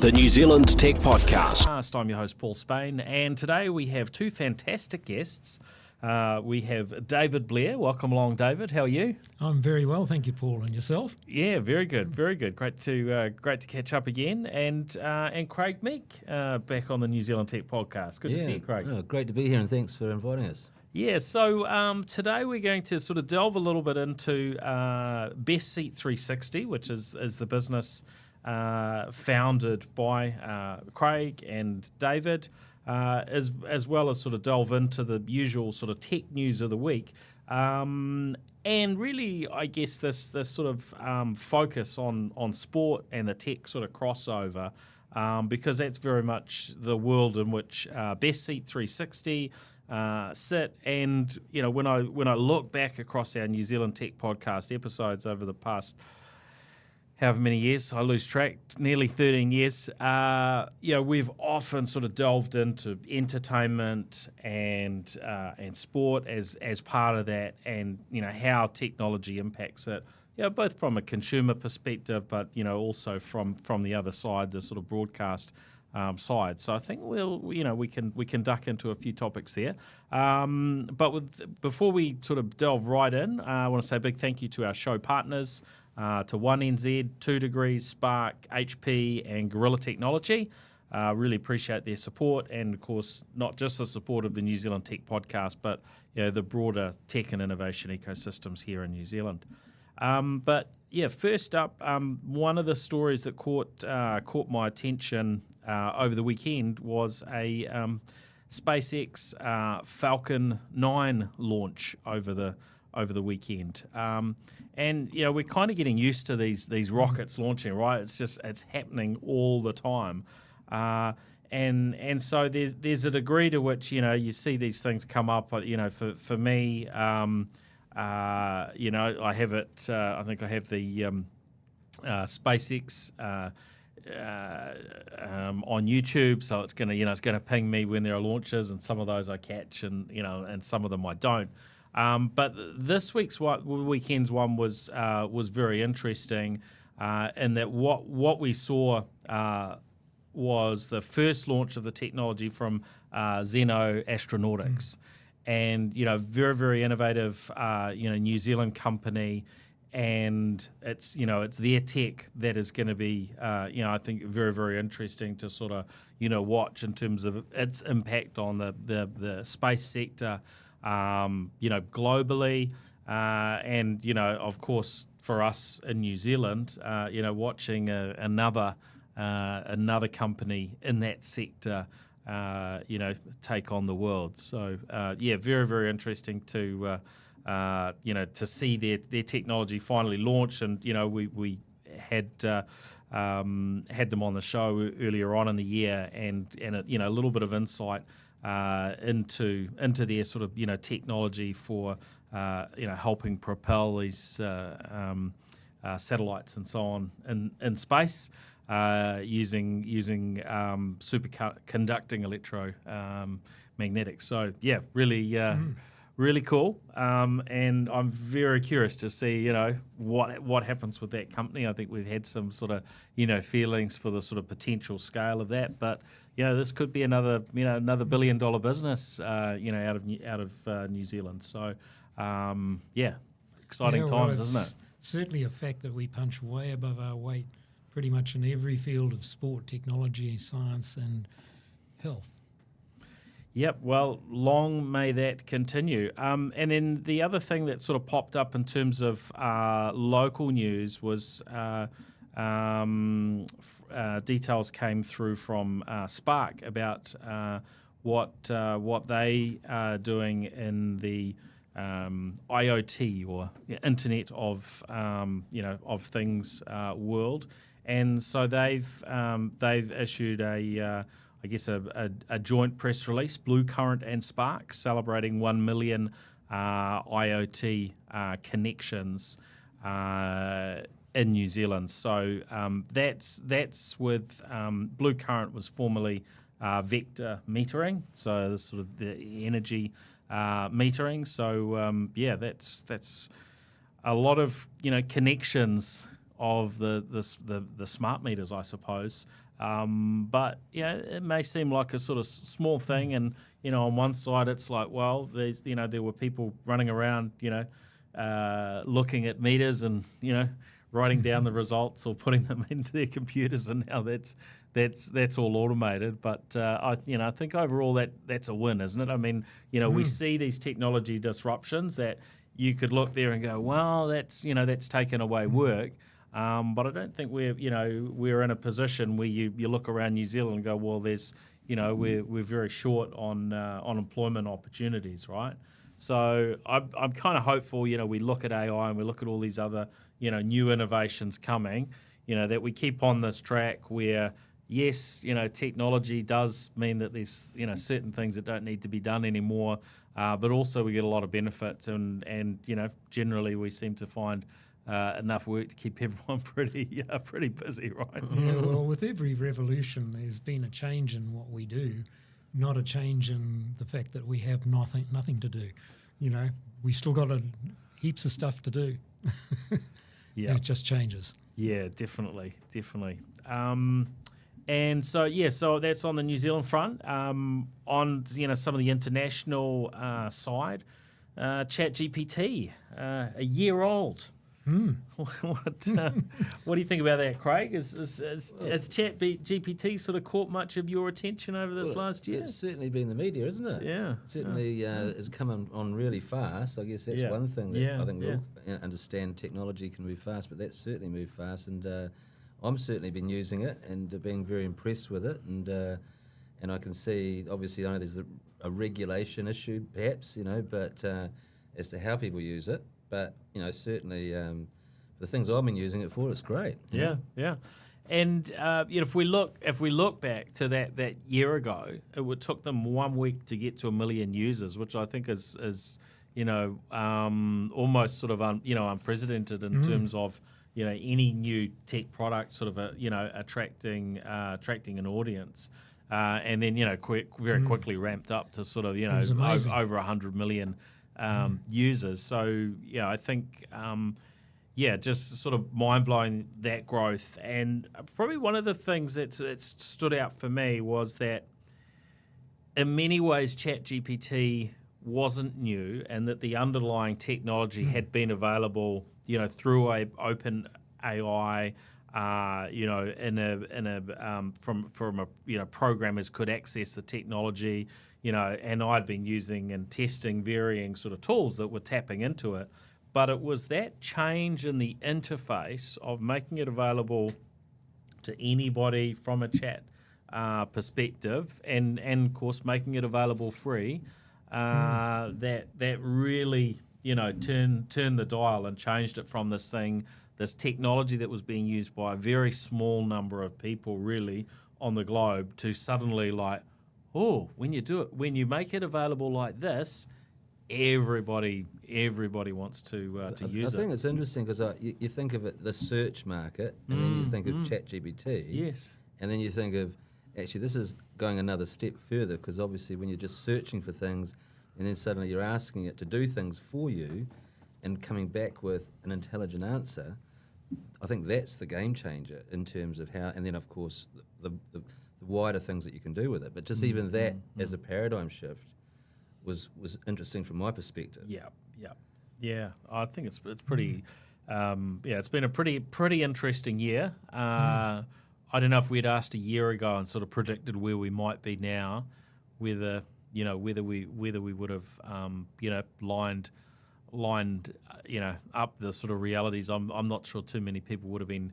the New Zealand Tech Podcast. I'm your host, Paul Spain, and today we have two fantastic guests. We have David Blair. Welcome along, David. How are you? I'm very well, thank you, Paul. And yourself? Yeah, very good, very good. Great to catch up again. And Craig Meek back on the New Zealand Tech Podcast. Good to see you, Craig. Oh, great to be here, and thanks for inviting us. Yeah, so today we're going to sort of delve a little bit into BestSeat360, which is the business founded by Craig and David, as well as sort of delve into the usual sort of tech news of the week. And really, I guess this sort of focus on sport and the tech sort of crossover, because that's very much the world in which BestSeat360 sit. And you know, when I look back across our New Zealand Tech Podcast episodes over the past however many years, I lose track, nearly 13 years, we've often sort of delved into entertainment and sport as part of that, and you know how technology impacts it, both from a consumer perspective, but also from the other side, the sort of broadcast side. So I think we can duck into a few topics there. Before we sort of delve right in, I want to say a big thank you to our show partners, to 1NZ, 2 Degrees, Spark, HP, and Gorilla Technology. Really appreciate their support, and of course, not just the support of the New Zealand Tech Podcast, but the broader tech and innovation ecosystems here in New Zealand. First up, one of the stories that caught my attention over the weekend was a SpaceX Falcon 9 launch over the weekend. And we're kind of getting used to these rockets launching, right? It's happening all the time. And so there's a degree to which you see these things come up. For me, I have it. I think I have the SpaceX on YouTube, so it's gonna ping me when there are launches, and some of those I catch, and some of them I don't. But this weekend's one was very interesting, in that what we saw was the first launch of the technology from Zenno Astronautics. And very, very innovative New Zealand company, and it's their tech that is going to be I think very, very interesting to sort of watch in terms of its impact on the space sector globally, and of course for us in New Zealand, watching another company in that sector take on the world. So very, very interesting to see their technology finally launch. And we had them on the show earlier on in the year, and a little bit of insight into their sort of technology for helping propel these satellites and so on in space, using superconducting electromagnetics. So really cool. And I'm very curious to see what happens with that company. I think we've had some sort of feelings for the sort of potential scale of that, but this could be another $1 billion business out of New Zealand. So exciting times, isn't it? Certainly a fact that we punch way above our weight pretty much in every field of sport, technology, science, and health. Yep, well, long may that continue. And then the other thing that sort of popped up in terms of local news was details came through from Spark about what they are doing in the IoT, or Internet of of Things world. And so they've issued a joint press release, Blue Current and Spark, celebrating 1 million IoT connections in New Zealand. So that's with Blue Current was formerly vector metering, so this sort of the energy metering. So that's a lot of connections of the smart meters, I suppose, But yeah, it may seem like a sort of small thing, and on one side it's like, well, there's there were people running around, looking at meters and writing down the results or putting them into their computers, and now that's all automated. But I think overall that's a win, isn't it? I mean, we see these technology disruptions that you could look there and go, well, that's taken away work. But I don't think we're in a position where you look around New Zealand and go, well, there's we're very short on employment opportunities, right? So I'm kind of hopeful. We look at AI and we look at all these other new innovations coming. That we keep on this track where yes, technology does mean that there's certain things that don't need to be done anymore, but also we get a lot of benefits, and generally we seem to find enough work to keep everyone pretty busy, right? Yeah, well, with every revolution, there's been a change in what we do, not a change in the fact that we have nothing to do. We still got heaps of stuff to do. Yeah, it just changes. Yeah, definitely. And so that's on the New Zealand front. On some of the international side, ChatGPT, a year old. What do you think about that, Craig? Has ChatGPT sort of caught much of your attention over this last year? It's certainly been the media, isn't it? Yeah. It certainly has come on really fast. I guess that's one thing that I think we all understand. Technology can move fast, but that's certainly moved fast. And I'm certainly been using it and being very impressed with it. And I can see, obviously, I know there's a regulation issue, perhaps, but as to how people use it. But certainly the things I've been using it for, it's great. Yeah. And if we look back to that year ago, it took them 1 week to get to 1 million users, which I think is almost sort of unprecedented in terms of any new tech product sort of attracting an audience. And then very quickly ramped up to sort of over 100 million users. So I think just sort of mind blowing, that growth. And probably one of the things that stood out for me was that in many ways ChatGPT wasn't new, and that the underlying technology had been available through open AI. Programmers could access the technology, and I'd been using and testing varying sort of tools that were tapping into it. But it was that change in the interface of making it available to anybody from a chat perspective, and of course making it available free, that really turned the dial and changed it from this technology that was being used by a very small number of people really on the globe to suddenly when you make it available like this, everybody wants to use it. I think it's interesting because you think of it, the search market, and then you think of ChatGPT. Yes. And then you think of, actually, this is going another step further, because obviously when you're just searching for things and then suddenly you're asking it to do things for you and coming back with an intelligent answer, I think that's the game changer in terms of how, and then of course the wider things that you can do with it. But just even that as a paradigm shift was interesting from my perspective. Yeah. I think it's pretty. It's been a pretty interesting year. I don't know if we'd asked a year ago and sort of predicted where we might be now, whether we would have lined up the sort of realities. I'm not sure too many people would have been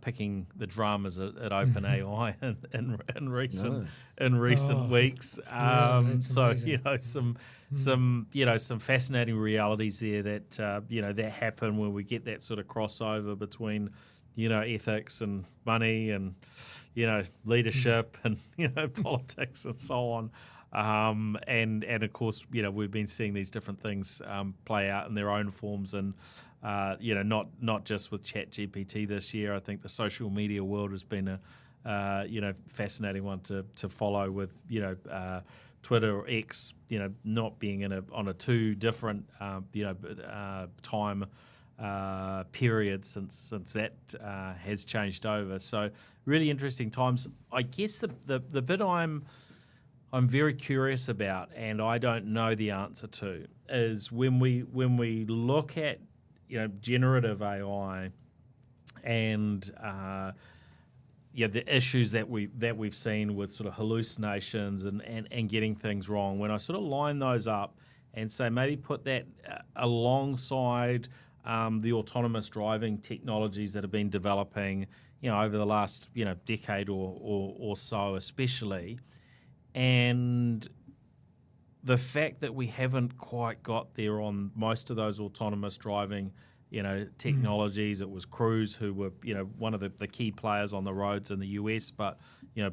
picking the dramas at OpenAI in recent weeks. So some fascinating realities there that that happen when we get that sort of crossover between ethics and money and leadership and politics and so on. And of course, we've been seeing these different things play out in their own forms, and not just with ChatGPT this year. I think the social media world has been a fascinating one to follow, with Twitter or X not being on a two different time period since that has changed over. So really interesting times. I guess the bit I'm very curious about, and I don't know the answer to, is when we look at generative AI and the issues that we've seen with sort of hallucinations and getting things wrong. When I sort of line those up and say maybe put that alongside the autonomous driving technologies that have been developing, over the last decade or so, especially. And the fact that we haven't quite got there on most of those autonomous driving, technologies. It was Cruise who were, one of the key players on the roads in the US, but,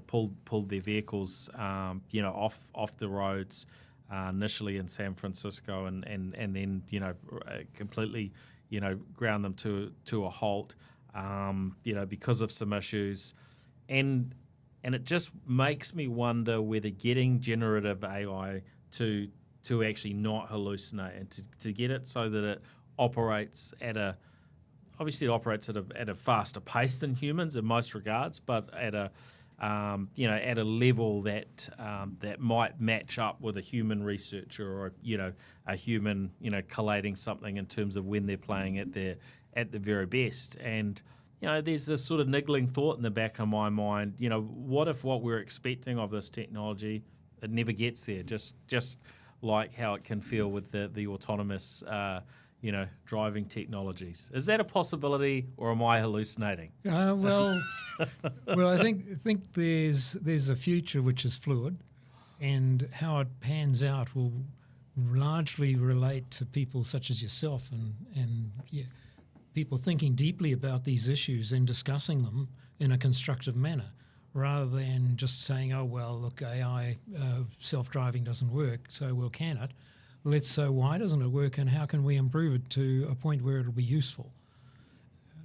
pulled their vehicles, off the roads initially in San Francisco and then, completely, ground them to a halt, because of some issues. And it just makes me wonder whether getting generative AI to actually not hallucinate and to get it so that it operates at a faster pace than humans in most regards, but at a level that might match up with a human researcher or a human collating something in terms of when they're playing at the very best. And there's this sort of niggling thought in the back of my mind. What if what we're expecting of this technology, it never gets there? Just like how it can feel with the autonomous, driving technologies. Is that a possibility, or am I hallucinating? Well, I think there's a future which is fluid, and how it pans out will largely relate to people such as yourself and people thinking deeply about these issues and discussing them in a constructive manner, rather than just saying, oh, well, look, AI self-driving doesn't work, so well, can it? So why doesn't it work, and how can we improve it to a point where it'll be useful?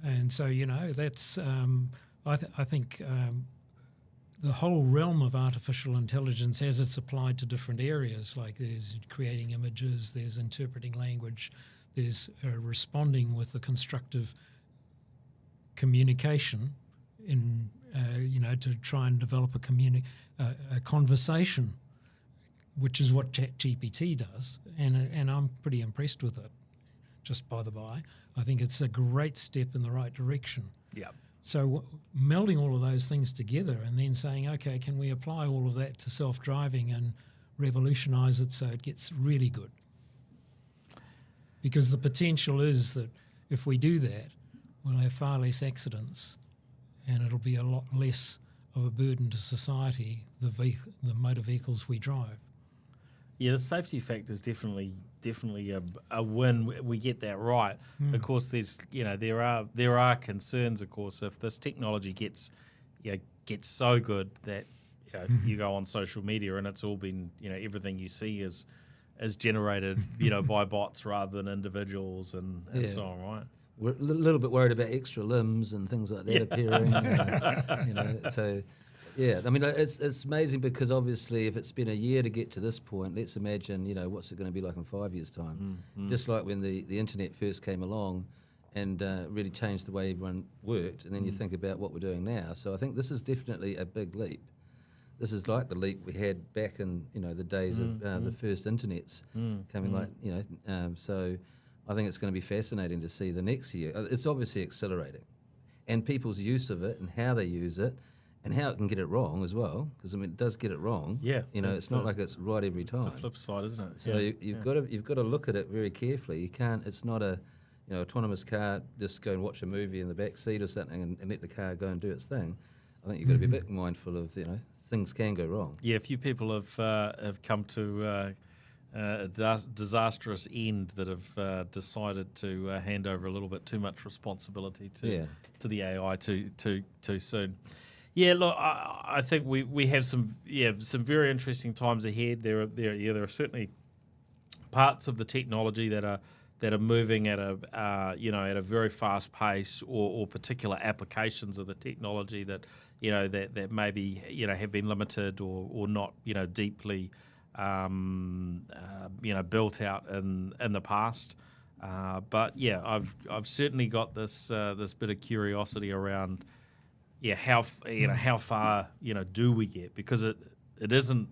And so, that's, I think the whole realm of artificial intelligence, as it's applied to different areas, like there's creating images, there's interpreting language, there's responding with a constructive communication in, to try and develop a conversation, which is what ChatGPT does, and I'm pretty impressed with it, just by the by. I think it's a great step in the right direction. Yeah. So melding all of those things together and then saying, okay, can we apply all of that to self-driving and revolutionise it so it gets really good? Because the potential is that if we do that, we'll have far less accidents and it'll be a lot less of a burden to society, the motor vehicles we drive. Yeah, the safety factor is definitely a win. We get that right. Of course, there's there are concerns. Of course, if this technology gets so good that you go on social media and it's all been everything you see is generated by bots rather than individuals and so on, right? We're a little bit worried about extra limbs and things like that appearing. So. Yeah, I mean, it's amazing because obviously if it's been a year to get to this point, let's imagine, what's it going to be like in 5 years' time. Just like when the internet first came along and really changed the way everyone worked, and then you think about what we're doing now. So I think this is definitely a big leap. This is like the leap we had back in, the days of the first internets coming so I think it's going to be fascinating to see the next year. It's obviously accelerating. And people's use of it and how they use it, and how it can get it wrong as well, because it does get it wrong. Yeah, it's not like it's right every time. The flip side, isn't it? So you've got to look at it very carefully. You can't. It's not a autonomous car. Just go and watch a movie in the back seat or something and let the car go and do its thing. I think you've got to be a bit mindful of things can go wrong. Yeah, a few people have come to a disastrous end that have decided to hand over a little bit too much responsibility to the AI too soon. Yeah, look, I think we have some very interesting times ahead. There are certainly parts of the technology that are moving at a very fast pace, or particular applications of the technology that that maybe have been limited or not deeply built out in the past. But yeah, I've certainly got this this bit of curiosity around how far do we get, because it isn't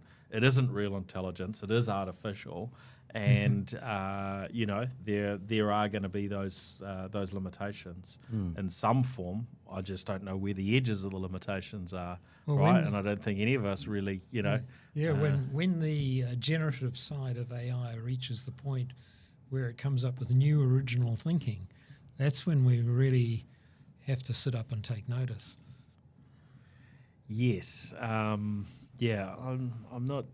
real intelligence, it is artificial, and there are going to be those limitations in some form. I just don't know where the edges of the limitations are, right? And I don't think any of us really, when the generative side of AI reaches the point where it comes up with new original thinking, that's when we really have to sit up and take notice. Yes. I'm not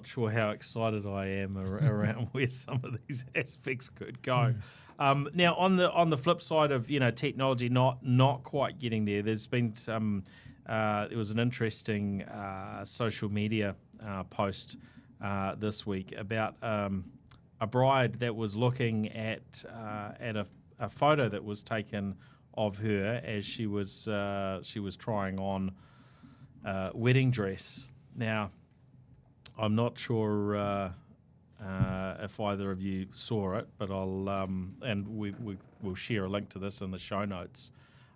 sure how excited I am around where some of these aspects could go. Now, on the flip side of technology not quite getting there, there's been some. There was an interesting social media post this week about a bride that was looking at a photo that was taken of her as she was trying on wedding dress. Now, I'm not sure if either of you saw it, but I'll and we'll share a link to this in the show notes.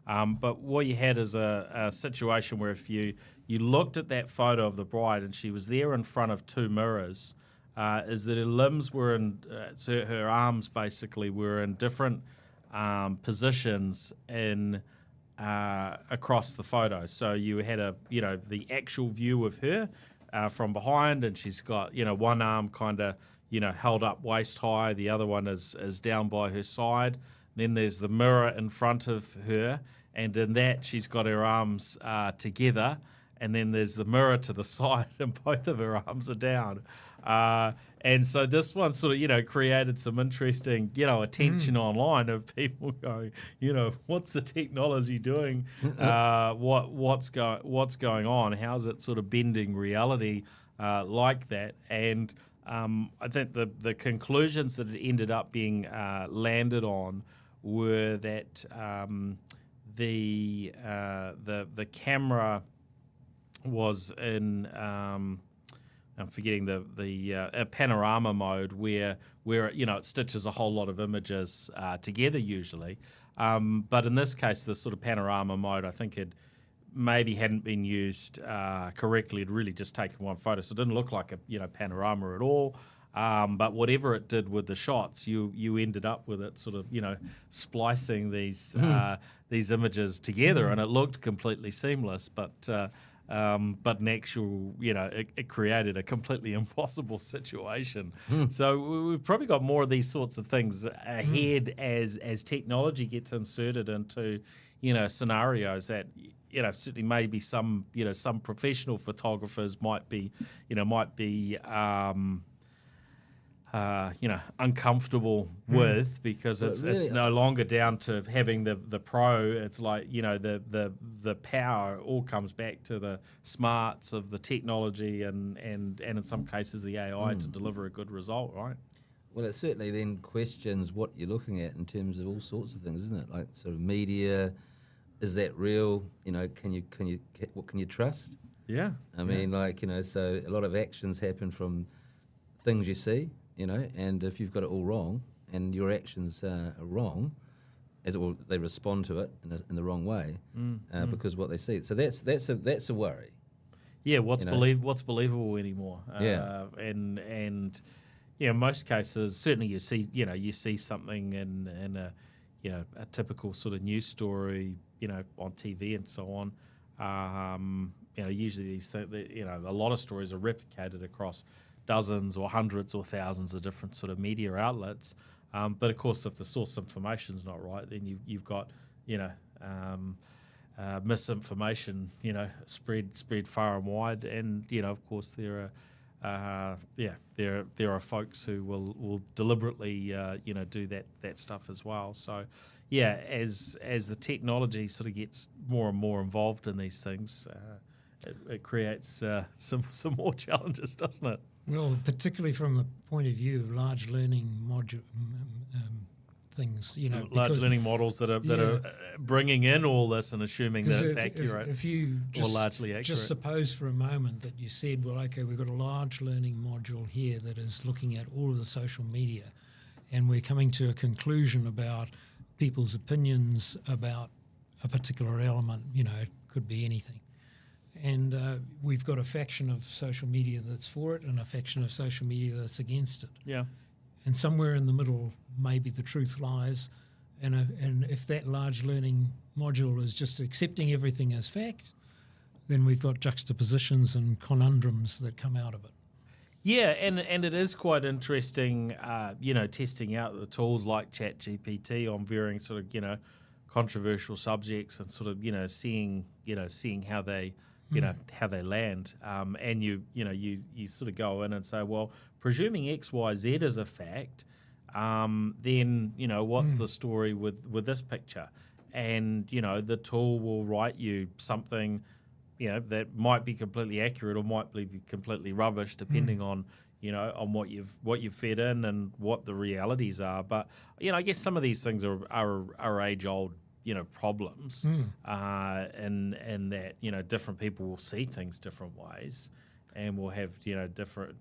But what you had is a situation where if you looked at that photo of the bride and she was there in front of two mirrors, is that her limbs were in, so her arms basically were in different positions in across the photo. So you had the actual view of her from behind, and she's got one arm kind of held up waist high, the other one is down by her side. Then there's the mirror in front of her, and in that she's got her arms together, and then there's the mirror to the side, and both of her arms are down. And so this one sort of, created some interesting, attention online of people going, what's the technology doing? What's going on? How's it sort of bending reality like that? And I think the conclusions that it ended up being landed on were that the camera was in I'm forgetting the panorama mode where it stitches a whole lot of images together usually, but in this case the sort of panorama mode I think it maybe hadn't been used correctly. It'd really just taken one photo, so it didn't look like a panorama at all. But whatever it did with the shots, you ended up with it sort of splicing these images together, and it looked completely seamless. But in actual, it created a completely impossible situation. So we've probably got more of these sorts of things ahead as technology gets inserted into scenarios that certainly maybe some professional photographers might be uncomfortable with, because it's no longer down to having the pro. It's like the power all comes back to the smarts of the technology and in some cases the AI to deliver a good result, right? Well, it certainly then questions what you're looking at in terms of all sorts of things, isn't it? Like sort of media, is that real? What can you trust? Yeah. I mean, so a lot of actions happen from things you see. And if you've got it all wrong and your actions are wrong, they respond to it in the wrong way because what they see. So that's a worry. Yeah, what's believable anymore? And in most cases, certainly you see something in a typical sort of news story, on TV and so on. Usually these a lot of stories are replicated across dozens or hundreds or thousands of different sort of media outlets, but of course if the source information's not right, then you've got misinformation spread far and wide, and of course there are folks who will deliberately do that stuff as well. So as the technology sort of gets more and more involved in these things, it creates some more challenges, doesn't it? Well, particularly from the point of view of large learning module things, large learning models that are bringing in all this and assuming that it's accurate, if you or largely accurate. Just suppose for a moment that you said, well, okay, we've got a large learning module here that is looking at all of the social media, and we're coming to a conclusion about people's opinions about a particular element. You know, it could be anything. And we've got a faction of social media that's for it and a faction of social media that's against it. Yeah. And somewhere in the middle, maybe the truth lies. And if that large learning module is just accepting everything as fact, then we've got juxtapositions and conundrums that come out of it. Yeah, and it is quite interesting, testing out the tools like ChatGPT on varying sort of, controversial subjects and sort of, seeing how they, how they land. And you sort of go in and say, well, presuming X, Y, Z is a fact, then, what's the story with this picture? And, the tool will write you something, that might be completely accurate or might be completely rubbish, depending on, on what you've fed in and what the realities are. But, I guess some of these things are age old, problems, and that, different people will see things different ways and will have,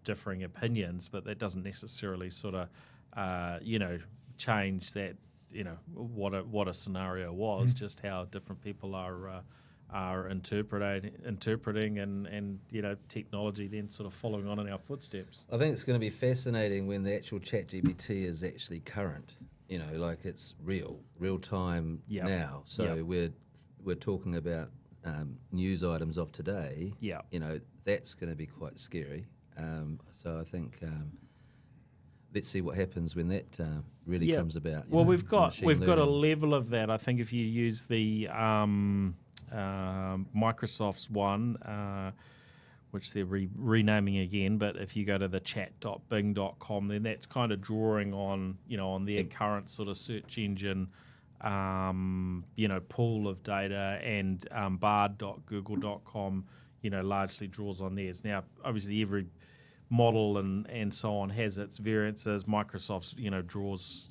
differing opinions, but that doesn't necessarily sort of, change that, what a scenario was, just how different people are interpreting and technology then sort of following on in our footsteps. I think it's going to be fascinating when the actual ChatGPT is actually current. Like it's real time now. So we're talking about news items of today. Yeah. That's going to be quite scary. So I think let's see what happens when that really comes about. Well, we've got a level of that. I think if you use the Microsoft's one, which they're renaming again, but if you go to the chat.bing.com, then that's kind of drawing on, on their current sort of search engine, pool of data, and bard.google.com, largely draws on theirs. Now, obviously, every model and so on has its variances. Microsoft's, draws,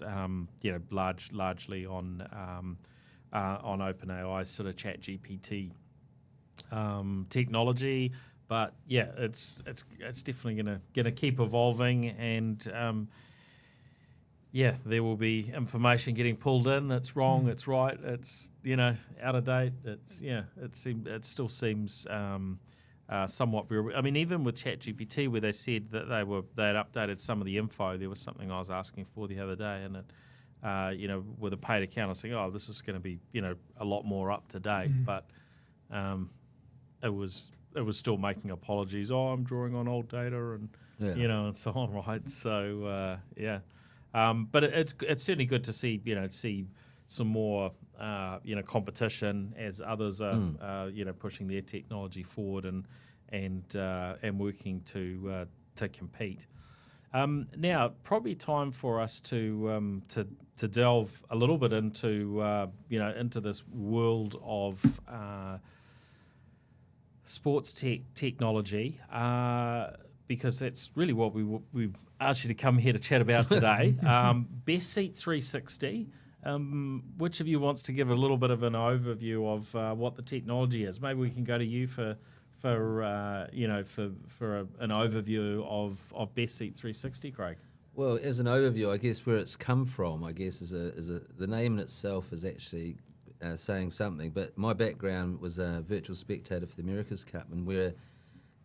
largely on OpenAI's sort of ChatGPT technology. But yeah, it's definitely gonna keep evolving, and there will be information getting pulled in. It's wrong, it's right, it's out of date. It still seems somewhat very. I mean, even with ChatGPT, where they said that they had updated some of the info, there was something I was asking for the other day, and it, with a paid account, I was saying, oh, this is going to be a lot more up to date, but it was still making apologies. Oh, I'm drawing on old data and and so on, right? So but it's certainly good to see see some more competition as others are pushing their technology forward and working to compete. Now, probably time for us to delve a little bit into into this world of sports technology, because that's really what we asked you to come here to chat about today. BestSeat360. Which of you wants to give a little bit of an overview of what the technology is? Maybe we can go to you for an overview of BestSeat360, Craig. Well, as an overview, I guess where it's come from, I guess the name in itself is actually saying something. But my background was a virtual spectator for the America's Cup, and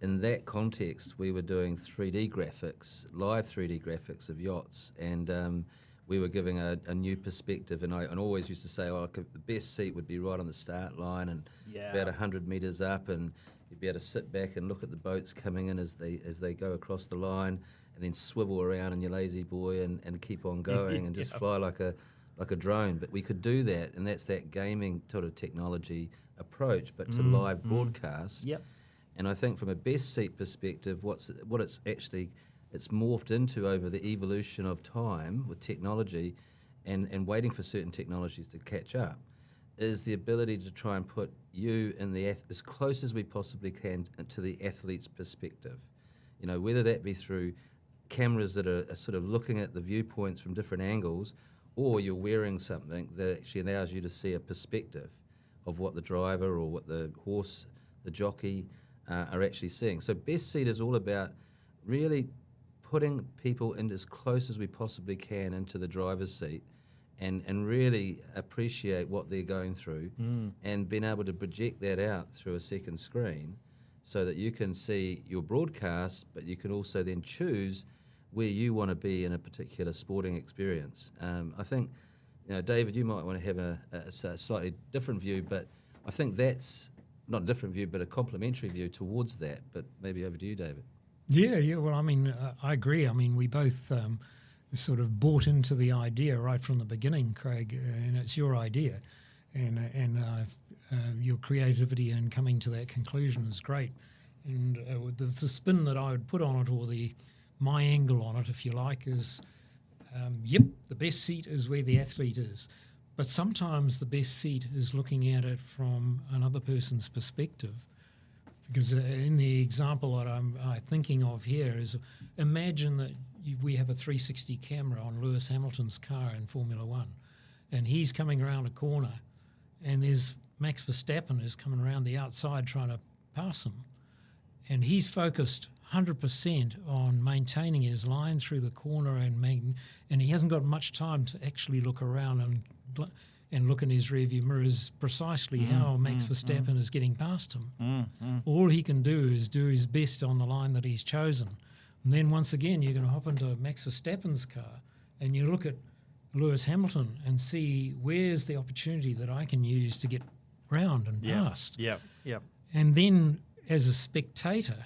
in that context we were doing 3D graphics, live 3D graphics of yachts, and we were giving a new perspective, and I always used to say, the best seat would be right on the start line and about 100 metres up, and you'd be able to sit back and look at the boats coming in as they go across the line, and then swivel around in your lazy boy and keep on going and just fly like a drone. But we could do that, and that's that gaming sort of technology approach, but to live broadcast. Yep. And I think from a best seat perspective, it's morphed into over the evolution of time with technology and waiting for certain technologies to catch up, is the ability to try and put you in as close as we possibly can to the athlete's perspective. Whether that be through cameras that are sort of looking at the viewpoints from different angles, or you're wearing something that actually allows you to see a perspective of what the driver or what the horse, the jockey, are actually seeing. So Best Seat is all about really putting people in as close as we possibly can into the driver's seat and really appreciate what they're going through and being able to project that out through a second screen so that you can see your broadcast, but you can also then choose where you want to be in a particular sporting experience. I think, David, you might want to have a slightly different view, but I think that's not a different view, but a complementary view towards that. But maybe over to you, David. Yeah. Well, I mean, I agree. I mean, we both sort of bought into the idea right from the beginning, Craig, and it's your idea, and your creativity in coming to that conclusion is great. And the spin that I would put on it, or my angle on it, if you like, is, the best seat is where the athlete is. But sometimes the best seat is looking at it from another person's perspective. Because in the example that I'm thinking of here is, imagine that we have a 360 camera on Lewis Hamilton's car in Formula One, and he's coming around a corner, and there's Max Verstappen who's coming around the outside trying to pass him. And he's focused 100% on maintaining his line through the corner, and he hasn't got much time to actually look around and look in his rearview mirror is precisely how Max Verstappen is getting past him. All he can do is do his best on the line that he's chosen. And then once again, you're going to hop into Max Verstappen's car and you look at Lewis Hamilton and see where's the opportunity that I can use to get round and past. Yep. And then as a spectator,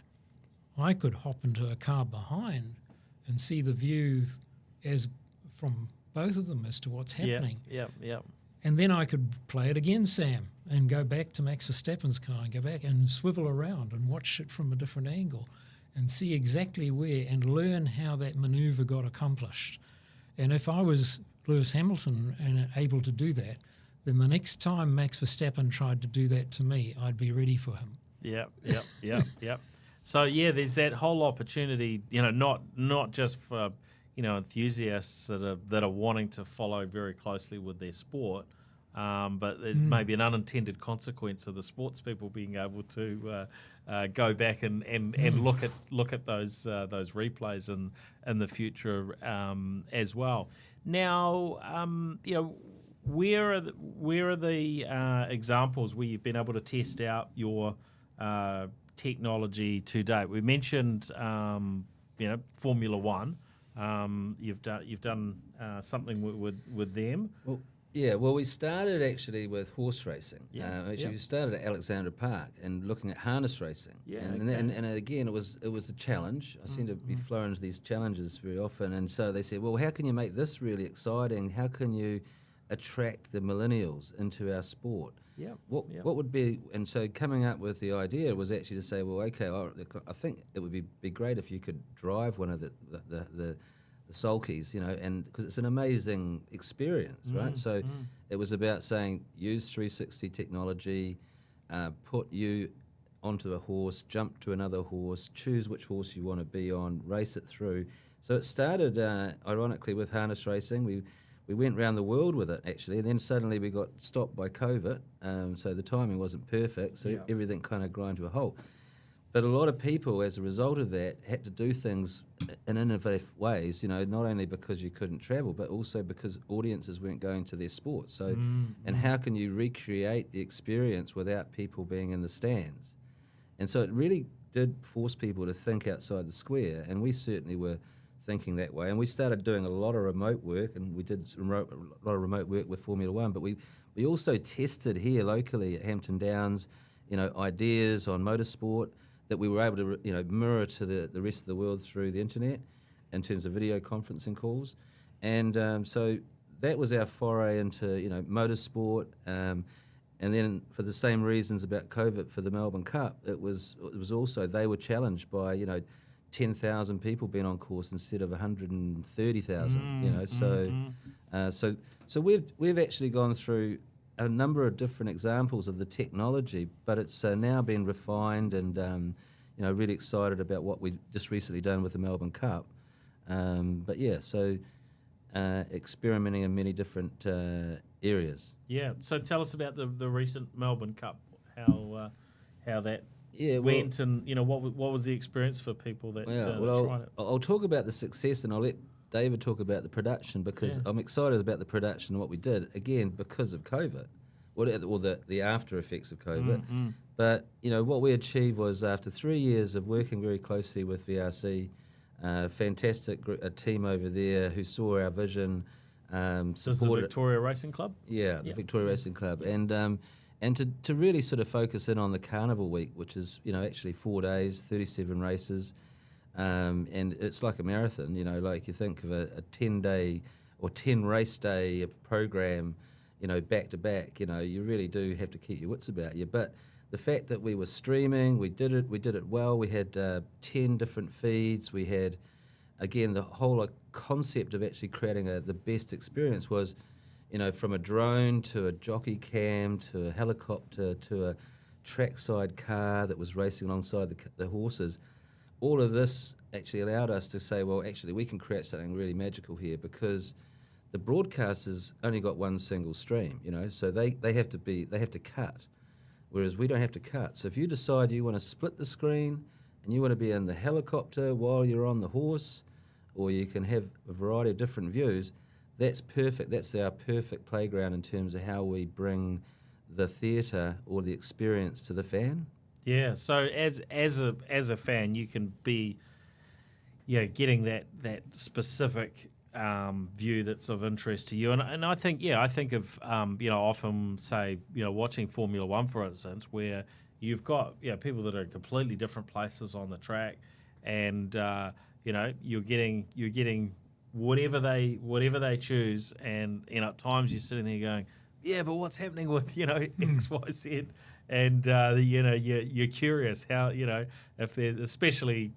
I could hop into a car behind and see the view as from both of them as to what's happening. Yep. And then I could play it again, Sam, and go back to Max Verstappen's car and go back and swivel around and watch it from a different angle and see exactly where and learn how that manoeuvre got accomplished. And if I was Lewis Hamilton and able to do that, then the next time Max Verstappen tried to do that to me, I'd be ready for him. Yep. So, there's that whole opportunity, not just for, enthusiasts that are wanting to follow very closely with their sport, but it may be an unintended consequence of the sports people being able to go back and look at those replays in the future as well. Now, where are the examples where you've been able to test out your technology to date? We mentioned Formula One. You've done something with them. Well, we started actually with horse racing. We started at Alexandra Park and looking at harness racing. And again, it was a challenge. I seem to be flowing into these challenges very often. And so they said, well, how can you make this really exciting? How can you attract the millennials into our sport? What would be, and so coming up with the idea was actually to say, well, okay, I think it would be great if you could drive one of the sulkies, and because it's an amazing experience, right? So it was about saying use 360 technology, put you onto a horse, jump to another horse, choose which horse you want to be on, race it through. So it started, ironically, with harness racing. We went around the world with it, actually, and then suddenly we got stopped by COVID, so the timing wasn't perfect, so everything kind of grind to a halt. But a lot of people, as a result of that, had to do things in innovative ways, not only because you couldn't travel, but also because audiences weren't going to their sports. So, and how can you recreate the experience without people being in the stands? And so it really did force people to think outside the square, and we certainly were thinking that way. And we started doing a lot of remote work, and we did a lot of remote work with Formula One, but we also tested here locally at Hampton Downs, ideas on motorsport that we were able to mirror to the rest of the world through the internet in terms of video conferencing calls. And so that was our foray into motorsport. And then for the same reasons about COVID for the Melbourne Cup, it was also, they were challenged by 10,000 people being on course instead of 130,000. So we've actually gone through a number of different examples of the technology, but it's now been refined, and really excited about what we've just recently done with the Melbourne Cup. So experimenting in many different areas. So tell us about the recent Melbourne Cup. How that went, and what was the experience for people that tried it? I'll talk about the success, and I'll let David talk about the production, because I'm excited about the production and what we did, again, because of COVID, or the after effects of COVID. But, what we achieved was, after 3 years of working very closely with VRC, fantastic a team over there who saw our vision. This is the Victoria Racing Club? Yeah, the Victoria Racing Club. And to really sort of focus in on the Carnival Week, which is, actually 4 days, 37 races, and it's like a marathon, like you think of a 10-day or 10 race day program, back to back, you really do have to keep your wits about you. But the fact that we were streaming, we did it well. We had 10 different feeds. We had, again, the whole concept of actually creating the best experience was, from a drone to a jockey cam to a helicopter to a trackside car that was racing alongside the horses. All of this actually allowed us to say, well, actually, we can create something really magical here, because the broadcasters only got one single stream, so they have to cut, whereas we don't have to cut. So if you decide you want to split the screen and you want to be in the helicopter while you're on the horse, or you can have a variety of different views, that's perfect. That's our perfect playground in terms of how we bring the theatre or the experience to the fan. Yeah, so as a fan, you can be, getting that specific view that's of interest to you. And I think of often say watching Formula One, for instance, where you've got people that are in completely different places on the track, and you're getting whatever they choose, and at times you're sitting there going, yeah, but what's happening with X, Y, Z, and you're curious how if there's, especially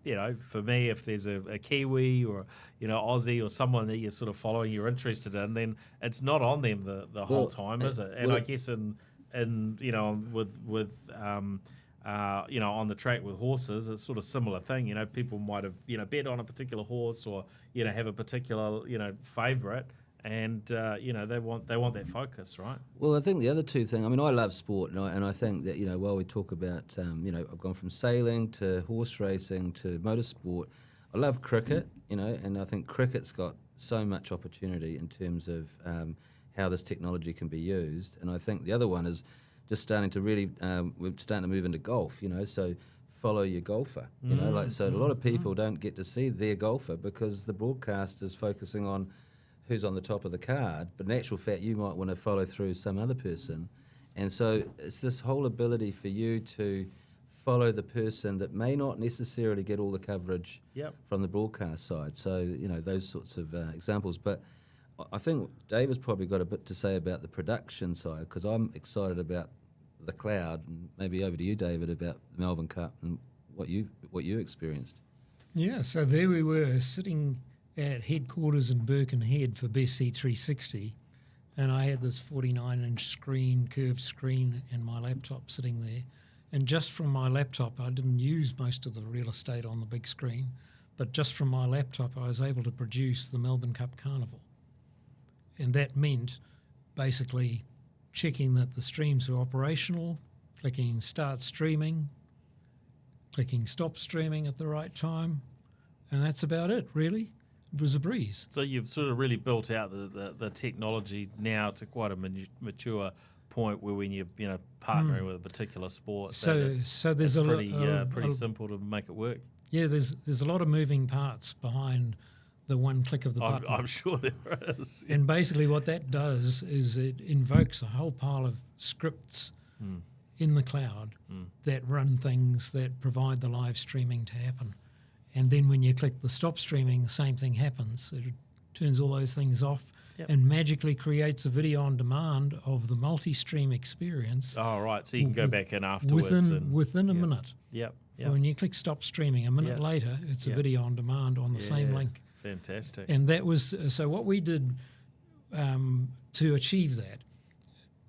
for me, if there's a Kiwi or Aussie or someone that you're sort of following, you're interested in, then it's not on them the whole time, is it? And I guess in with on the track with horses, it's sort of similar thing. People might have bet on a particular horse, or have a particular favourite, and they want that focus, right? Well, I think the other two things. I mean, I love sport, and I think that while we talk about I've gone from sailing to horse racing to motorsport. I love cricket, and I think cricket's got so much opportunity in terms of how this technology can be used. And I think the other one is just starting to really, we're starting to move into golf, so follow your golfer, so a lot of people don't get to see their golfer because the broadcast is focusing on who's on the top of the card, but in actual fact, you might want to follow through some other person. And so it's this whole ability for you to follow the person that may not necessarily get all the coverage from the broadcast side. So, those sorts of examples. But I think David's probably got a bit to say about the production side, because I'm excited about the cloud, and maybe over to you, David, about the Melbourne Cup and what you experienced. Yeah, so there we were sitting at headquarters in Birkenhead for BestSeat360, and I had this 49-inch curved screen, and my laptop sitting there. And just from my laptop, I didn't use most of the real estate on the big screen, but just from my laptop, I was able to produce the Melbourne Cup Carnival. And that meant basically checking that the streams were operational, clicking start streaming, clicking stop streaming at the right time, and that's about it, really. It was a breeze. So you've sort of really built out the technology now to quite a mature point where when you're partnering with a particular sport, so there's pretty simple to make it work. Yeah, there's a lot of moving parts behind the one click of the button. I'm sure there is. And basically what that does is it invokes a whole pile of scripts in the cloud that run things that provide the live streaming to happen. And then when you click the stop streaming, the same thing happens. It turns all those things off and magically creates a video on demand of the multi-stream experience. Oh, right. So you can go back in afterwards. Within a minute. Yep. So when you click stop streaming, a minute later, it's a video on demand on the same link. Fantastic. And that was, so what we did to achieve that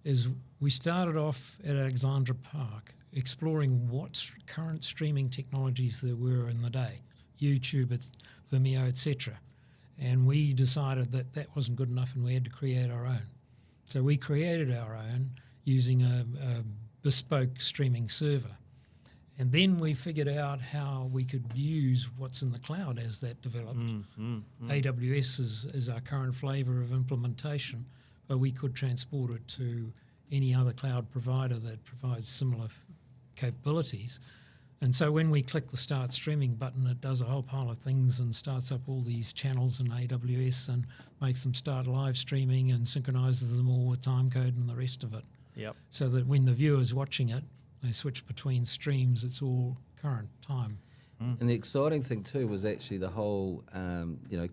is we started off at Alexandra Park exploring what current streaming technologies there were in the day, YouTube, Vimeo, etc. And we decided that that wasn't good enough and we had to create our own. So we created our own using a bespoke streaming server. And then we figured out how we could use what's in the cloud as that developed. AWS is our current flavour of implementation, but we could transport it to any other cloud provider that provides similar capabilities. And so when we click the Start Streaming button, it does a whole pile of things and starts up all these channels in AWS and makes them start live streaming and synchronises them all with timecode and the rest of it. Yep. So that when the viewer's watching it, they switch between streams, it's all current time. And the exciting thing too was actually the whole,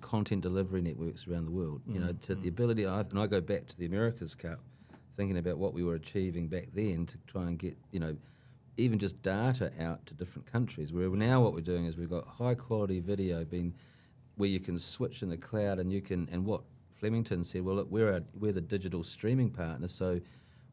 content delivery networks around the world. To the ability, and I go back to the America's Cup, thinking about what we were achieving back then to try and get, even just data out to different countries. Where now what we're doing is we've got high quality video where you can switch in the cloud and you can, and what Flemington said, well, look, we're the digital streaming partner, so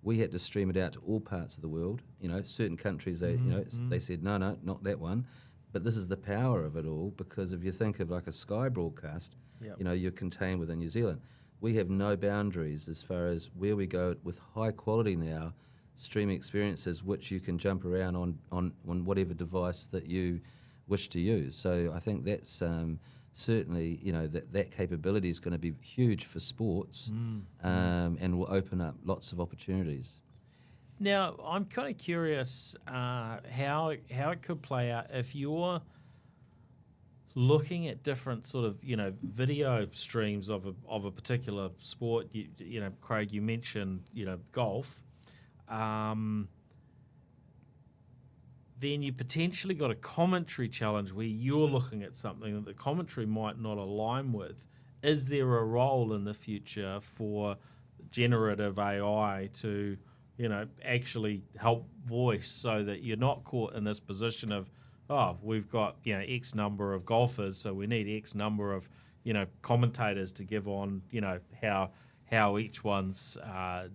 we had to stream it out to all parts of the world. Certain countries, they said, no, not that one. But this is the power of it all, because if you think of like a Sky broadcast, you're contained within New Zealand. We have no boundaries as far as where we go with high quality now, streaming experiences which you can jump around on whatever device that you wish to use. So I think that's certainly, that capability is going to be huge for sports and will open up lots of opportunities. Now, I'm kind of curious how it could play out if you're looking at different sort of, video streams of a particular sport. Craig, you mentioned, golf. Then you potentially got a commentary challenge where you're looking at something that the commentary might not align with. Is there a role in the future for generative AI to, actually help voice so that you're not caught in this position of, we've got, X number of golfers, so we need X number of, commentators to give on, how each one's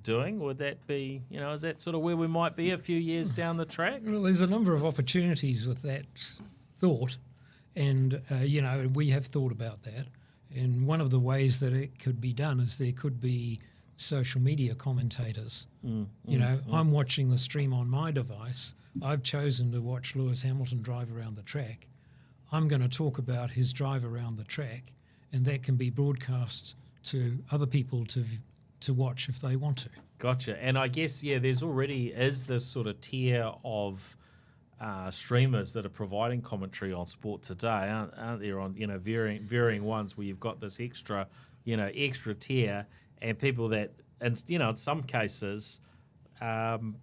doing? Would that be, is that sort of where we might be a few years down the track? Well, there's a number of opportunities with that thought, and, we have thought about that. And one of the ways that it could be done is there could be social media commentators. I'm watching the stream on my device. I've chosen to watch Lewis Hamilton drive around the track. I'm going to talk about his drive around the track, and that can be broadcast to other people to watch if they want to. Gotcha. And I guess, there's already is this sort of tier of streamers that are providing commentary on sport today, aren't there, on, varying ones where you've got this extra tier, and people that, and, in some cases, some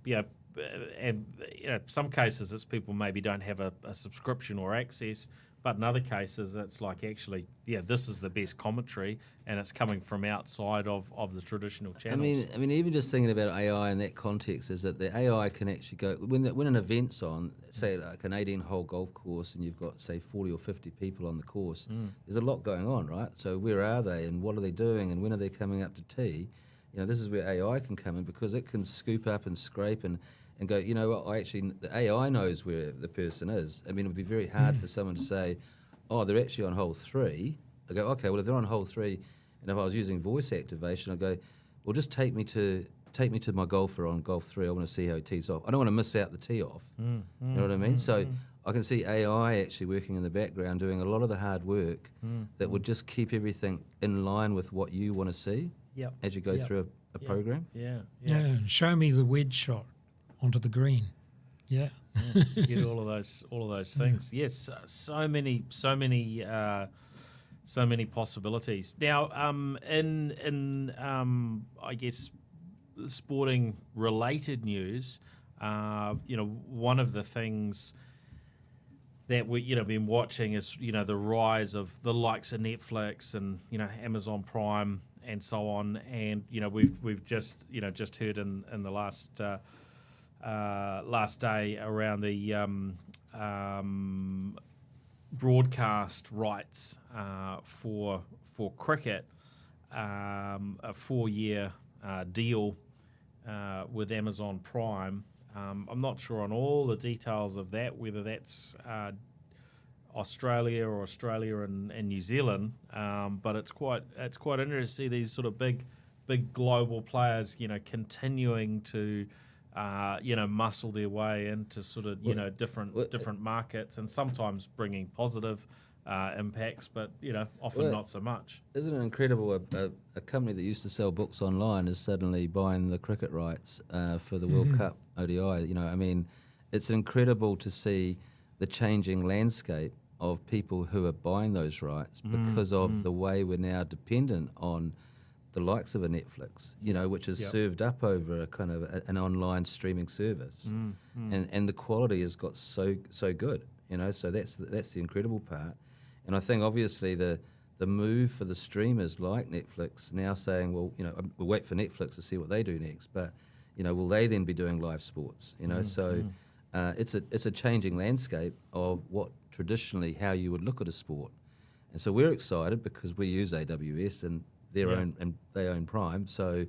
cases it's people maybe don't have a subscription or access, but in other cases it's like, actually, this is the best commentary and it's coming from outside of the traditional channels. I mean, even just thinking about AI in that context is that the AI can actually go, when an event's on, say like an 18-hole golf course, and you've got, say, 40 or 50 people on the course, there's a lot going on, right? So where are they and what are they doing and when are they coming up to tee? This is where AI can come in, because it can scoop up and scrape and go, the AI knows where the person is. I mean, it would be very hard for someone to say, they're actually on hole 3. I go, okay, well, if they're on hole 3, and if I was using voice activation, I'd go, well, just take me to my golfer on golf 3. I want to see how he tees off. I don't want to miss out the tee off. You know what I mean? So I can see AI actually working in the background, doing a lot of the hard work that would just keep everything in line with what you want to see as you go through a program. Yeah, show me the wedge shot onto the green. Yeah. Get all of those things. Yes, so many possibilities. Now, in I guess sporting related news, one of the things that we been watching is the rise of the likes of Netflix and Amazon Prime and so on, and we've just heard in the last day around the broadcast rights for cricket, a 4-year deal with Amazon Prime. I'm not sure on all the details of that, whether that's Australia and New Zealand, but it's quite interesting to see these sort of big global players, continuing to muscle their way into sort of different markets, and sometimes bringing positive impacts, but often not so much. Isn't it incredible? A company that used to sell books online is suddenly buying the cricket rights for the World Cup ODI. It's incredible to see the changing landscape of people who are buying those rights because of the way we're now dependent on the likes of a Netflix, which is served up over a kind of an online streaming service, and the quality has got so good, So that's the incredible part, and I think obviously the move for the streamers like Netflix now saying, well, we'll wait for Netflix to see what they do next, but will they then be doing live sports? It's a changing landscape of what traditionally how you would look at a sport, and so we're excited because we use AWS and they own Prime. So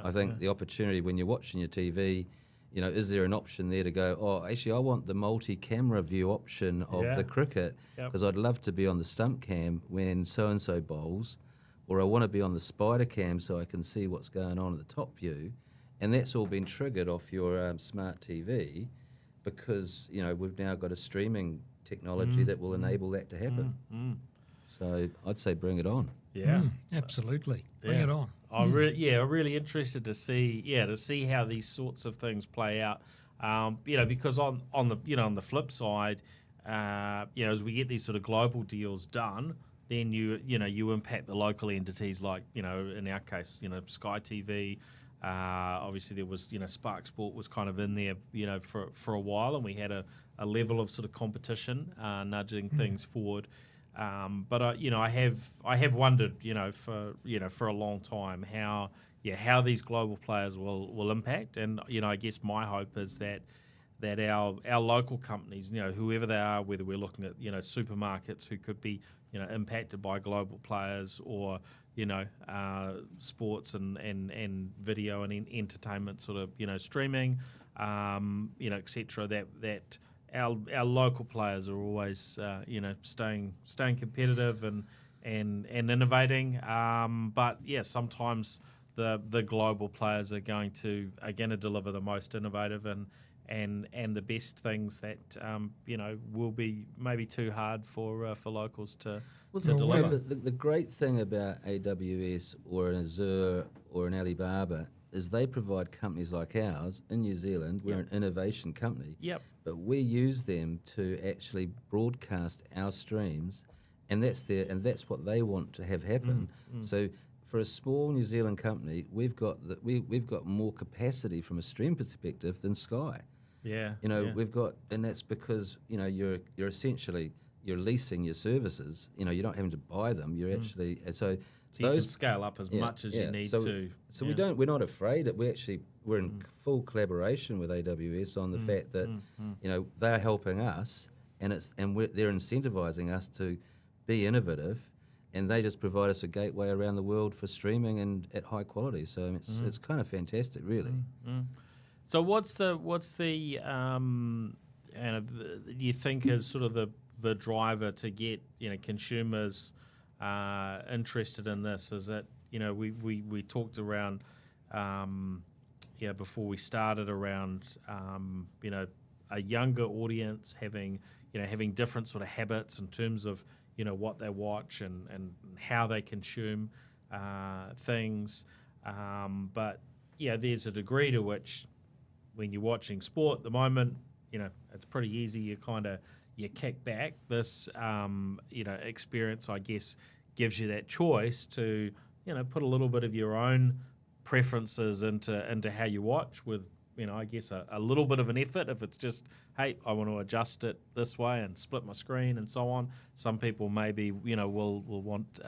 I think the opportunity when you're watching your TV, is there an option there to go, oh, actually I want the multi-camera view option of the cricket because I'd love to be on the stump cam when so-and-so bowls, or I want to be on the spider cam so I can see what's going on at the top view, and that's all been triggered off your smart TV because, we've now got a streaming technology that will enable that to happen. So I'd say bring it on. Yeah, absolutely. Bring it on. I'm really interested to see how these sorts of things play out. Because on the flip side, as we get these sort of global deals done, then you impact the local entities like in our case, Sky TV. Obviously, there was Spark Sport was kind of in there for a while, and we had a level of sort of competition nudging things forward. But I have wondered, for a long time how these global players will impact, and I guess my hope is that our local companies, whoever they are, whether we're looking at supermarkets who could be impacted by global players, or sports and video and entertainment sort of streaming, etc. That our local players are always staying competitive and innovating. But sometimes the global players are going to deliver the most innovative and the best things that will be maybe too hard for locals to deliver. The great thing about AWS or an Azure or an Alibaba is they provide companies like ours in New Zealand. We're an innovation company. But we use them to actually broadcast our streams, and that's what they want to have happen. So for a small New Zealand company, we've got more capacity from a stream perspective than Sky. We've got, and that's because you're essentially leasing your services. You're not having to buy them. You're actually so you can scale up as much as you need to. So we're not afraid. We're in full collaboration with AWS on the fact that they're helping us, and they're incentivizing us to be innovative, and they just provide us a gateway around the world for streaming and at high quality. So it's kind of fantastic, really. So what's the you think is sort of the driver to get consumers interested in this? Is it we talked around before we started around a younger audience having different sort of habits in terms of what they watch and how they consume things, but there's a degree to which when you're watching sport at the moment, it's pretty easy. You kick back. This experience, I guess, gives you that choice to put a little bit of your own preferences into how you watch with I guess a little bit of an effort. If it's just, hey, I want to adjust it this way and split my screen and so on. Some people maybe will want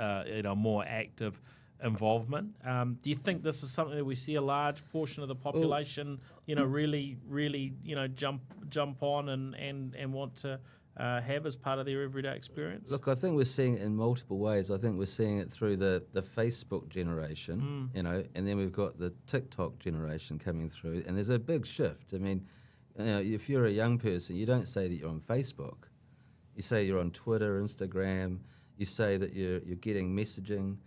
more active involvement. Do you think this is something that we see a large portion of the population really jump on and want to have as part of their everyday experience? Look, I think we're seeing it in multiple ways. I think we're seeing it through the Facebook generation, and then we've got the TikTok generation coming through, and there's a big shift. I mean, if you're a young person, you don't say that you're on Facebook. You say you're on Twitter, Instagram. You say that you're getting messaging.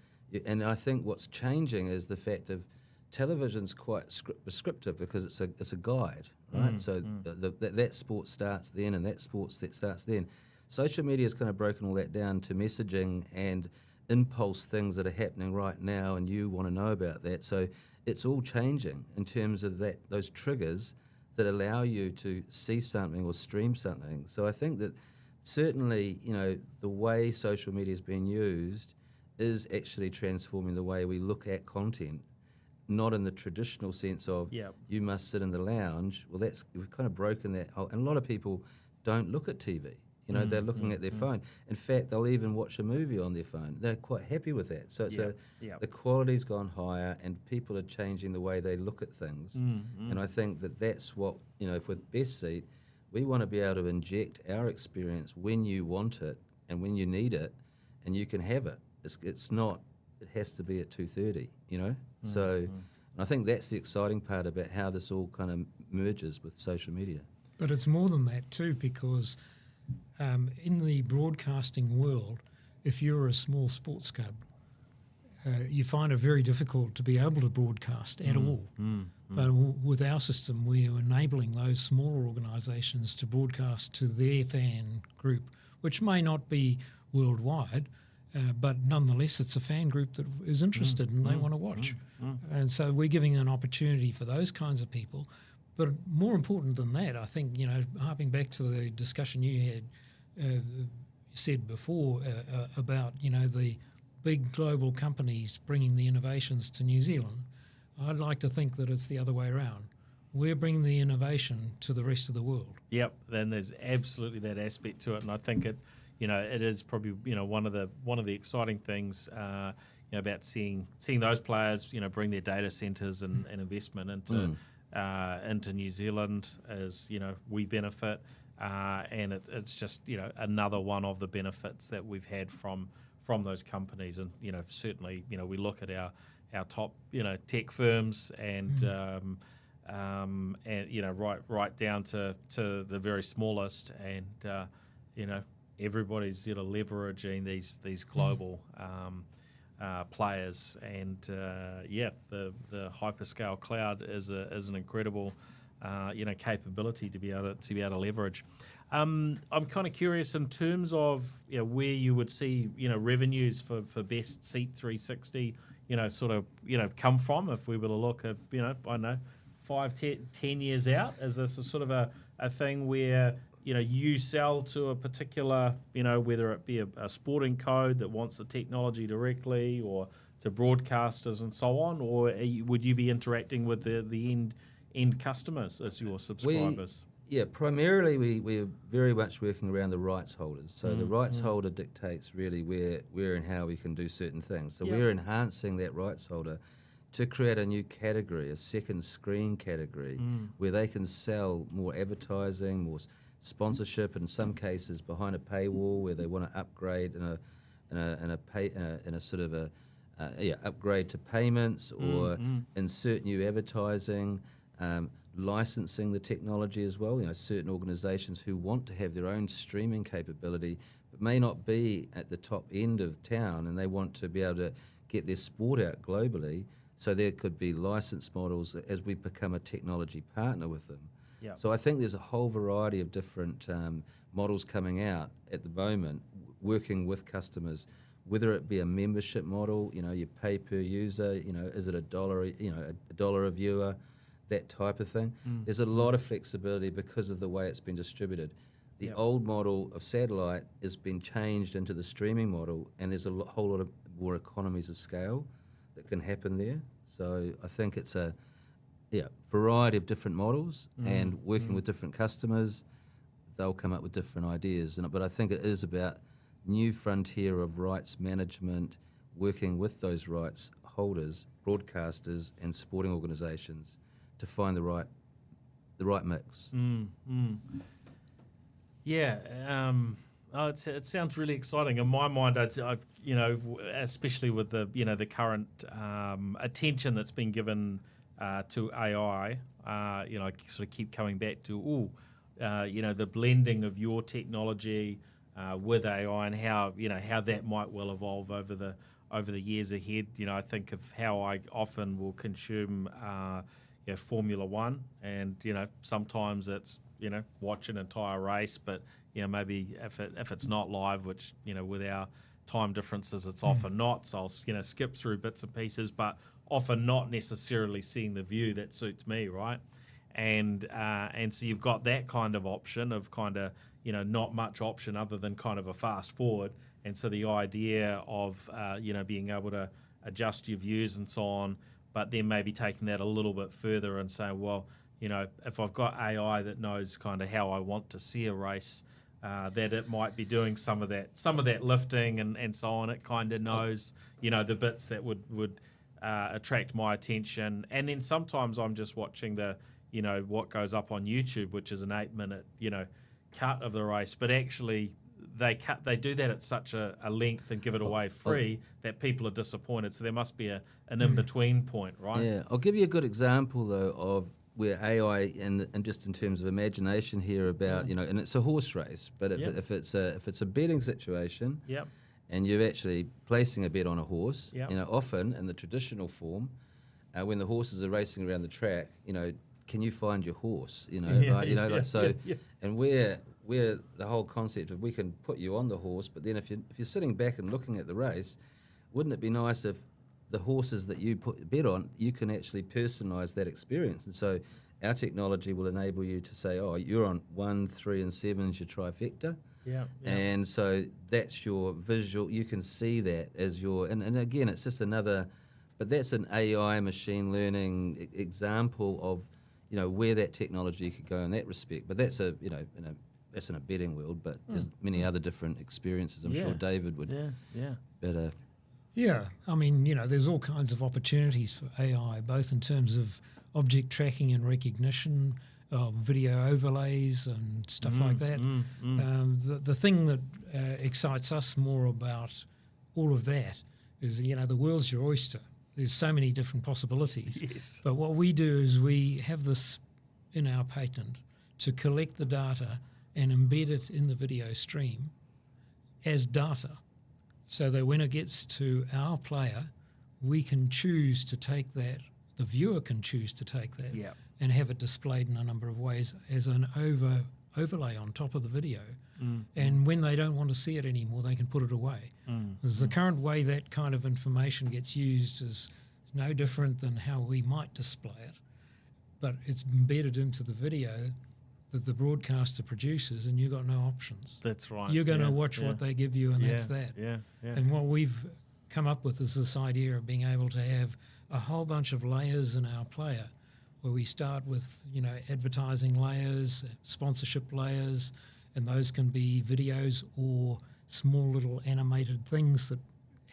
And I think what's changing is the fact of television's quite prescriptive because it's a guide, right? So that sport starts then, and that starts then. Social media has kind of broken all that down to messaging and impulse things that are happening right now, and you want to know about that. So it's all changing in terms of those triggers that allow you to see something or stream something. So I think that certainly, the way social media is being used is actually transforming the way we look at content, not in the traditional sense of you must sit in the lounge. Well, we've kind of broken that whole, and a lot of people don't look at TV. They're looking at their phone. In fact, they'll even watch a movie on their phone. They're quite happy with that. So the quality's gone higher, and people are changing the way they look at things. And I think that's what, with Best Seat, we want to be able to inject our experience when you want it and when you need it, and you can have it. It's not, it has to be at 2:30, So and I think that's the exciting part about how this all kind of merges with social media. But it's more than that too, because in the broadcasting world, if you're a small sports club, you find it very difficult to be able to broadcast at all. But with our system, we are enabling those smaller organisations to broadcast to their fan group, which may not be worldwide, but nonetheless it's a fan group that is interested and they want to watch. And so we're giving an opportunity for those kinds of people. But more important than that, I think, harping back to the discussion you had said before about, the big global companies bringing the innovations to New Zealand, I'd like to think that it's the other way around. We're bringing the innovation to the rest of the world. Yep, then there's absolutely that aspect to it, and I think it is probably one of the exciting things about seeing those players bring their data centres and investment into New Zealand, as we benefit, and it's just another one of the benefits that we've had from those companies, and certainly we look at our top tech firms and right down to the very smallest, and everybody's leveraging these global players, and the hyperscale cloud is an incredible capability to be able to leverage. I'm kind of curious in terms of where you would see revenues for BestSeat360 come from if we were to look at I don't know 5-10 years out. Is this a sort of a thing where you sell to a particular, whether it be a sporting code that wants the technology directly, or to broadcasters and so on, or would you be interacting with the end customers as your subscribers? Primarily we're very much working around the rights holders. So the rights holder dictates really where and how we can do certain things. So we're enhancing that rights holder to create a new category, a second screen category, where they can sell more advertising, more sponsorship, in some cases behind a paywall, where they want to upgrade upgrade to payments, or insert new advertising, licensing the technology as well. Certain organisations who want to have their own streaming capability but may not be at the top end of town, and they want to be able to get their sport out globally. So there could be license models as we become a technology partner with them. Yep. So I think there's a whole variety of different models coming out at the moment, working with customers, whether it be a membership model, you pay per user, is it $1 a viewer, that type of thing. There's a lot of flexibility because of the way it's been distributed. The old model of satellite has been changed into the streaming model, and there's a whole lot of more economies of scale that can happen there. So I think it's a variety of different models, and working with different customers, they'll come up with different ideas. But I think it is about new frontier of rights management, working with those rights holders, broadcasters, and sporting organisations to find the right mix. It sounds really exciting. In my mind, especially with the current attention that's been given to AI, I sort of keep coming back to the blending of your technology with AI, and how that might well evolve over over the years ahead. I think of how I often will consume Formula One, and sometimes it's watch an entire race, but maybe if it's not live, which with our time differences it's often not, so I'll skip through bits and pieces, but often not necessarily seeing the view that suits me, right? And so you've got that kind of option of not much option other than kind of a fast forward. And so the idea of being able to adjust your views and so on, but then maybe taking that a little bit further and saying, well, if I've got AI that knows kind of how I want to see a race, that it might be doing some of that lifting and so on. It kind of knows the bits that would attract my attention. And then sometimes I'm just watching what goes up on YouTube, which is an 8-minute cut of the race, but actually they do that at such a length and give it away free that people are disappointed. So there must be an in-between point, right? Yeah, I'll give you a good example though of where AI and just in terms of imagination here about and it's a horse race, but if it's a betting situation, and you're actually placing a bet on a horse, often in the traditional form, when the horses are racing around the track, can you find your horse? And where the whole concept of we can put you on the horse, but then if you're sitting back and looking at the race, wouldn't it be nice if the horses that you put a bet on, you can actually personalise that experience? And so our technology will enable you to say, oh, you're on 1, 3 and 7 is your trifecta. And so that's your visual, you can see that as your, and again, it's just another, but that's an AI machine learning example of, where that technology could go in that respect. But that's that's in a betting world, but there's many other different experiences. I'm sure David would better. Yeah, I mean, there's all kinds of opportunities for AI, both in terms of object tracking and recognition, video overlays and stuff like that. The thing that excites us more about all of that is, the world's your oyster. There's so many different possibilities. Yes. But what we do is we have this in our patent to collect the data and embed it in the video stream as data, so that when it gets to our player, we can choose to take that, the viewer can choose to take that and have it displayed in a number of ways as an overlay on top of the video. And when they don't want to see it anymore, they can put it away. Because the current way that kind of information gets used is no different than how we might display it, but it's embedded into the video that the broadcaster produces, and you've got no options. That's right. You're going to watch what they give you, and that's that. And what we've come up with is this idea of being able to have a whole bunch of layers in our player, where we start with, advertising layers, sponsorship layers, and those can be videos or small little animated things that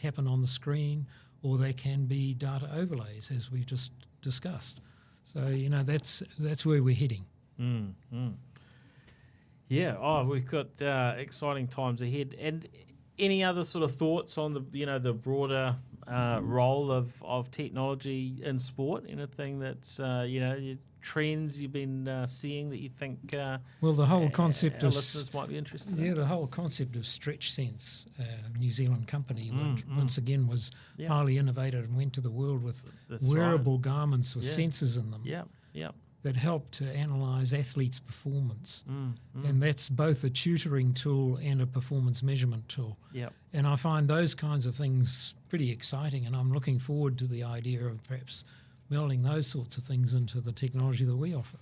happen on the screen, or they can be data overlays, as we've just discussed. So, that's where we're heading. Yeah, we've got exciting times ahead. And any other sort of thoughts on the broader role of technology in sport? Anything that's trends you've been seeing that you think well, the whole concept our of listeners might be interested in? The whole concept of Stretch Sense, New Zealand company, which once again was highly innovative and went to the world with wearable garments with sensors in them. That help to analyse athletes' performance. And that's both a tutoring tool and a performance measurement tool. And I find those kinds of things pretty exciting, and I'm looking forward to the idea of perhaps melding those sorts of things into the technology that we offer.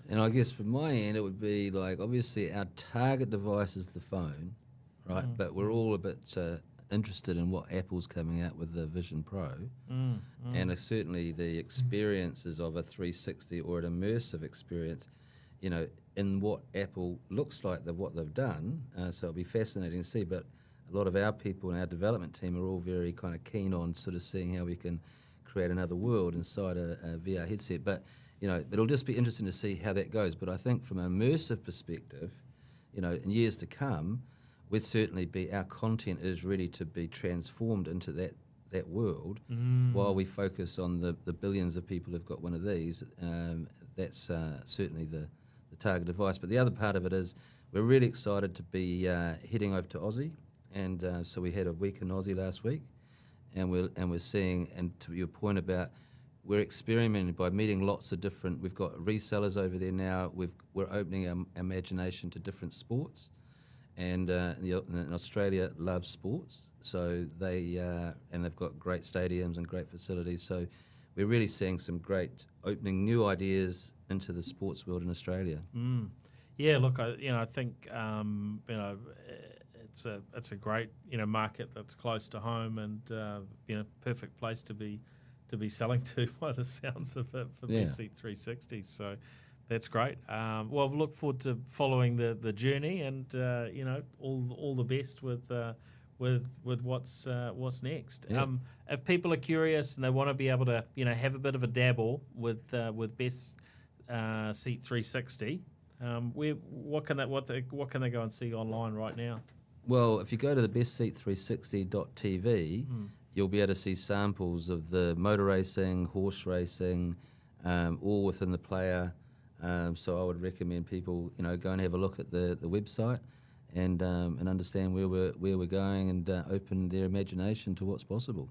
And I guess from my end, it would be like, obviously our target device is the phone, right? But we're all a bit interested in what Apple's coming out with the Vision Pro, and certainly the experiences of a 360 or an immersive experience, in what Apple looks like, what they've done. So it'll be fascinating to see. But a lot of our people in our development team are all very kind of keen on sort of seeing how we can create another world inside a VR headset. But it'll just be interesting to see how that goes. But I think from an immersive perspective, in years to come, we'd certainly be, our content is ready to be transformed into that world, while we focus on the billions of people who've got one of these. That's certainly the target device. But the other part of it is we're really excited to be heading over to Aussie, and so we had a week in Aussie last week, and we're seeing. And to your point about, we're experimenting by meeting lots of different. We've got resellers over there now. We're opening our imagination to different sports, and in Australia loves sports, so they've got great stadiums and great facilities. So we're really seeing some great opening new ideas into the sports world in Australia. Yeah, look, I think it's a great market that's close to home, and perfect place to be selling to by the sounds of it for BestSeat360. So that's great. Well, we look forward to following the journey, and all the best with what's next. Yeah. If people are curious and they want to be able to have a bit of a dabble with BestSeat360, what can they go and see online right now? Well, if you go to the BestSeat360.tv, you'll be able to see samples of the motor racing, horse racing, all within the player. So I would recommend people, go and have a look at the website and understand where we're going, and open their imagination to what's possible.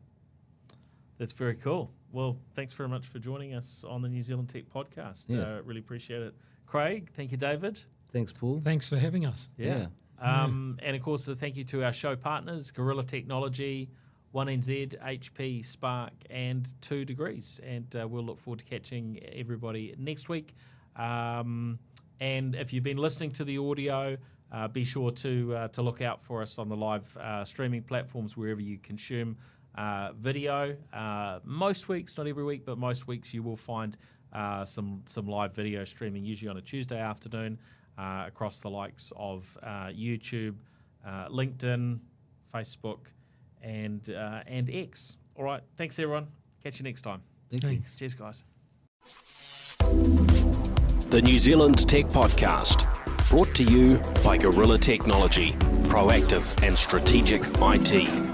That's very cool. Well, thanks very much for joining us on the New Zealand Tech Podcast. Yeah. Really appreciate it. Craig, thank you, David. Thanks, Paul. Thanks for having us. Yeah. And of course, thank you to our show partners, Gorilla Technology, 1NZ, HP, Spark, and 2 Degrees. And we'll look forward to catching everybody next week. And if you've been listening to the audio, be sure to look out for us on the live streaming platforms wherever you consume video. Most weeks, not every week, but most weeks you will find some live video streaming, usually on a Tuesday afternoon, across the likes of YouTube, LinkedIn, Facebook, and X. All right, thanks everyone. Catch you next time. Thanks. Cheers, guys. The New Zealand Tech Podcast, brought to you by Gorilla Technology, proactive and strategic IT.